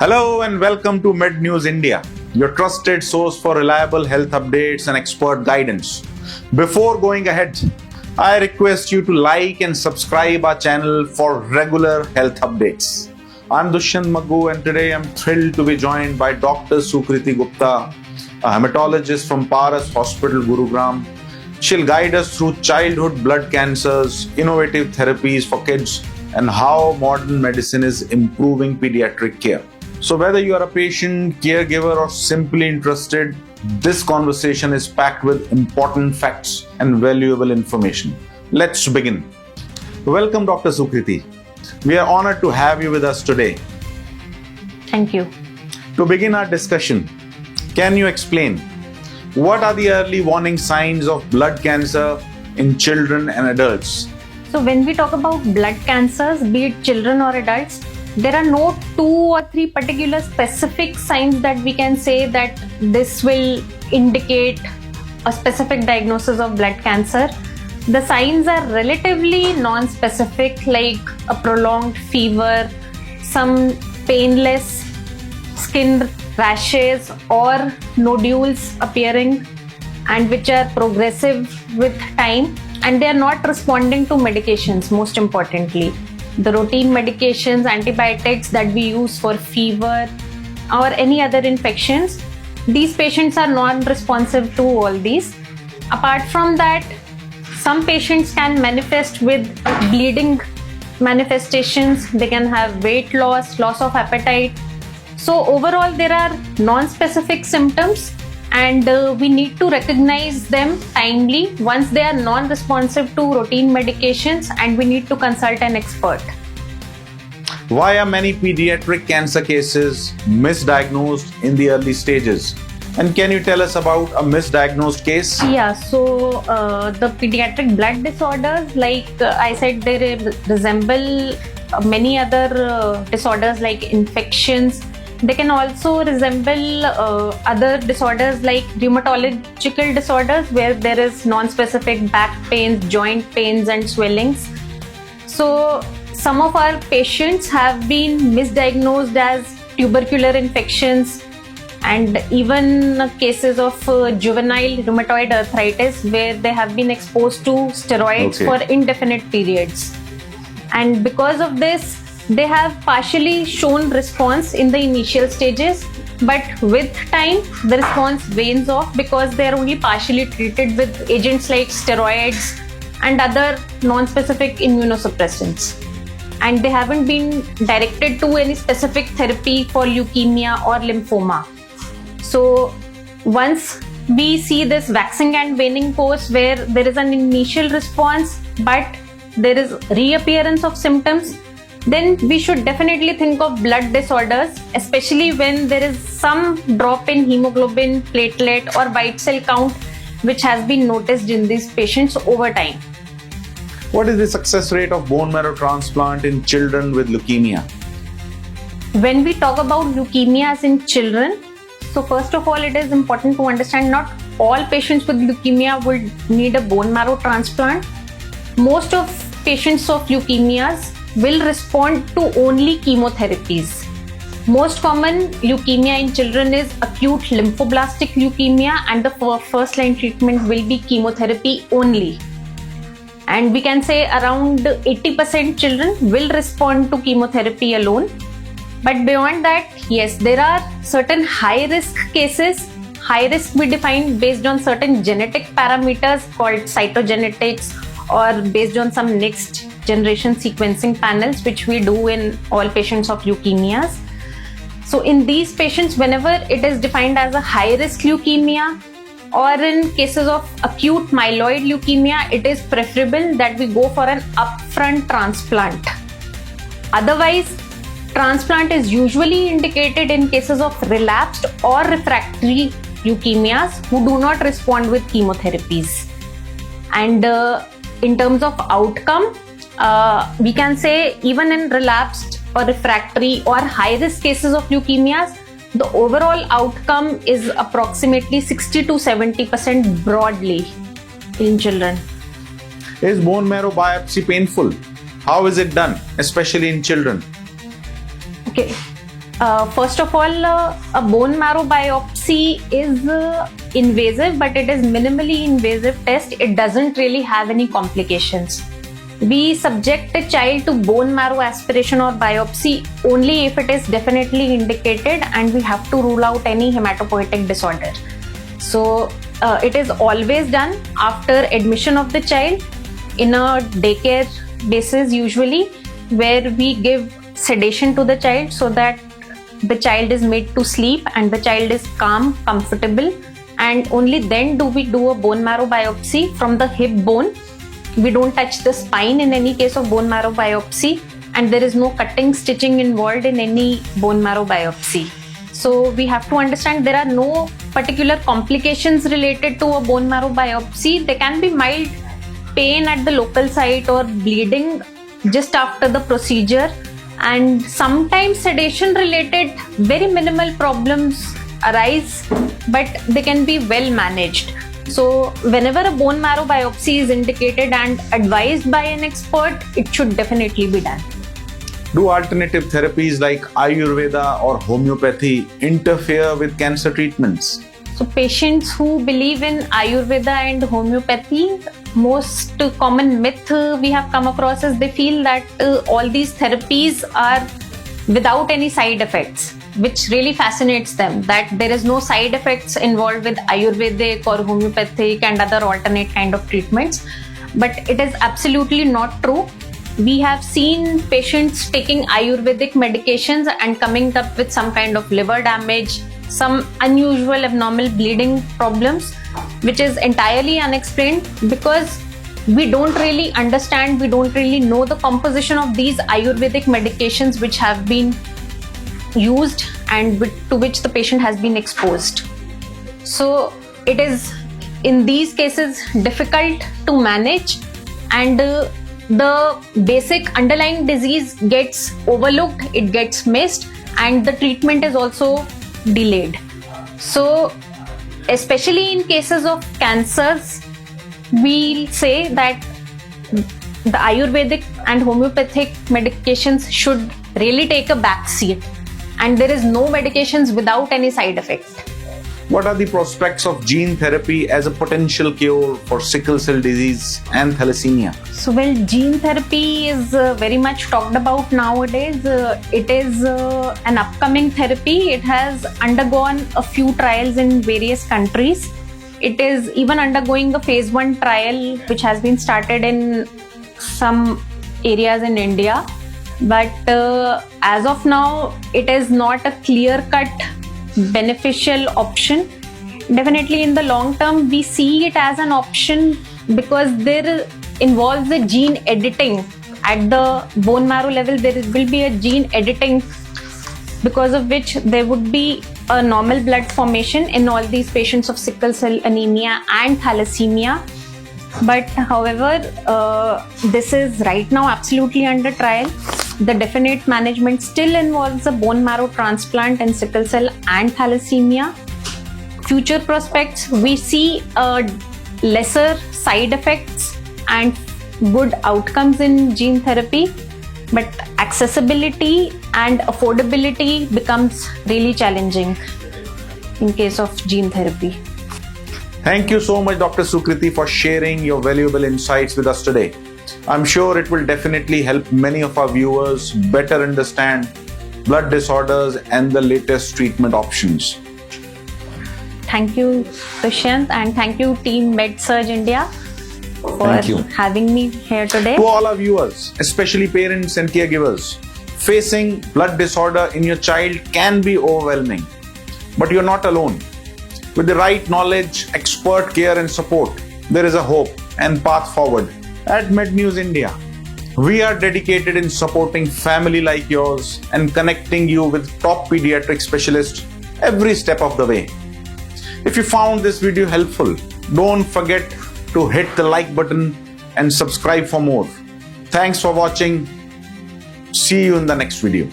Hello and welcome to Med News India, your trusted source for reliable health updates and expert guidance. Before going ahead, I request you to like and subscribe our channel for regular health updates. I'm Dushyant Magu and today I'm thrilled to be joined by Dr. Sukriti Gupta, a hematologist from Paras Hospital, Gurugram. She'll guide us through childhood blood cancers, innovative therapies for kids, and how modern medicine is improving pediatric care. So whether you are a patient, caregiver, or simply interested, this conversation is packed with important facts and valuable information. Let's begin. Welcome, Dr. Sukriti. We are honored to have you with us today. Thank you. To begin our discussion, can you explain what are the early warning signs of blood cancer in children and adults? So when we talk about blood cancers, be it children or adults, there are no 2 or 3 particular specific signs that we can say that this will indicate a specific diagnosis of blood cancer. The signs are relatively non-specific, like a prolonged fever, some painless skin rashes or nodules appearing, and which are progressive with time, and they are not responding to medications. Most importantly, the routine medications, antibiotics that we use for fever or any other infections, these patients are non-responsive to all these. Apart from that, some patients can manifest with bleeding manifestations. They can have weight loss, loss of appetite. So overall, there are non-specific symptoms, and we need to recognize them timely once they are non-responsive to routine medications, and we need to consult an expert. Why are many pediatric cancer cases misdiagnosed in the early stages? And can you tell us about a misdiagnosed case? Yeah, so the pediatric blood disorders, like I said, they resemble many other disorders like infections. They can also resemble other disorders like rheumatological disorders, where there is non-specific back pains, joint pains and swellings. So some of our patients have been misdiagnosed as tubercular infections, and even cases of juvenile rheumatoid arthritis, where they have been exposed to steroids for indefinite periods. And because of this, they have partially shown response in the initial stages, but with time the response wanes off because they are only partially treated with agents like steroids and other non-specific immunosuppressants, and they haven't been directed to any specific therapy for leukemia or lymphoma. So once we see this waxing and waning course, where there is an initial response but there is reappearance of symptoms, then we should definitely think of blood disorders, especially when there is some drop in hemoglobin, platelet or white cell count which has been noticed in these patients over time. What is the success rate of bone marrow transplant in children with leukemia? When we talk about leukemias in children, so first of all, it is important to understand not all patients with leukemia would need a bone marrow transplant. Most of patients of leukemias will respond to only chemotherapies. Most common leukemia in children is acute lymphoblastic leukemia, and the first line treatment will be chemotherapy only. And we can say around 80% children will respond to chemotherapy alone. But beyond that, yes, there are certain high risk cases. High risk we define based on certain genetic parameters called cytogenetics, or based on some next generation sequencing panels, which we do in all patients of leukemias. So in these patients, whenever it is defined as a high risk leukemia, or in cases of acute myeloid leukemia, it is preferable that we go for an upfront transplant. Otherwise, transplant is usually indicated in cases of relapsed or refractory leukemias who do not respond with chemotherapies. And in terms of outcome, we can say even in relapsed or refractory or high-risk cases of leukemias, the overall outcome is approximately 60 to 70% broadly in children. Is bone marrow biopsy painful? How is it done, especially in children? Okay. First of all, a bone marrow biopsy is invasive, but it is minimally invasive test. It doesn't really have any complications. We subject a child to bone marrow aspiration or biopsy only if it is definitely indicated and we have to rule out any hematopoietic disorder. So it is always done after admission of the child in a daycare basis usually, where we give sedation to the child so that the child is made to sleep and the child is calm, comfortable, and only then do we do a bone marrow biopsy from the hip bone. We don't touch the spine in any case of bone marrow biopsy, and there is no cutting, stitching involved in any bone marrow biopsy. So we have to understand there are no particular complications related to a bone marrow biopsy. There can be mild pain at the local site or bleeding just after the procedure, and sometimes sedation related very minimal problems arise, but they can be well managed. So whenever a bone marrow biopsy is indicated and advised by an expert, it should definitely be done. Do alternative therapies like Ayurveda or homeopathy interfere with cancer treatments? So patients who believe in Ayurveda and homeopathy, most common myth we have come across is they feel that all these therapies are without any side effects, which really fascinates them, that there is no side effects involved with Ayurvedic or homeopathic and other alternate kind of treatments. But it is absolutely not true. We have seen patients taking Ayurvedic medications and coming up with some kind of liver damage, some unusual abnormal bleeding problems, which is entirely unexplained because we don't really understand, we don't really know the composition of these Ayurvedic medications which have been used and to which the patient has been exposed. So it is in these cases difficult to manage, and the basic underlying disease gets overlooked, it gets missed, and the treatment is also delayed. So especially in cases of cancers, we'll say that the Ayurvedic and homeopathic medications should really take a back seat, and there is no medications without any side effect. What are the prospects of gene therapy as a potential cure for sickle cell disease and thalassemia? So, well, gene therapy is very much talked about nowadays. It is an upcoming therapy. It has undergone a few trials in various countries. It is even undergoing a phase 1 trial which has been started in some areas in India. But as of now, it is not a clear-cut beneficial option. Definitely in the long term, we see it as an option because there involves a gene editing. At the bone marrow level, there will be a gene editing because of which there would be a normal blood formation in all these patients of sickle cell anemia and thalassemia. But however, this is right now absolutely under trial. The definite management still involves a bone marrow transplant in sickle cell and thalassemia. Future prospects, we see lesser side effects and good outcomes in gene therapy, but accessibility and affordability becomes really challenging in case of gene therapy. Thank you so much, Dr. Sukriti, for sharing your valuable insights with us today. I'm sure it will definitely help many of our viewers better understand blood disorders and the latest treatment options. Thank you, Dushyant, and thank you, Team MedSurg India, for having me here today. To all our viewers, especially parents and caregivers, facing blood disorder in your child can be overwhelming, but you're not alone. With the right knowledge, expert care and support, there is a hope and path forward. At MedNews India, we are dedicated in supporting family like yours and connecting you with top pediatric specialists every step of the way. If you found this video helpful, don't forget to hit the like button and subscribe for more. Thanks for watching. See you in the next video.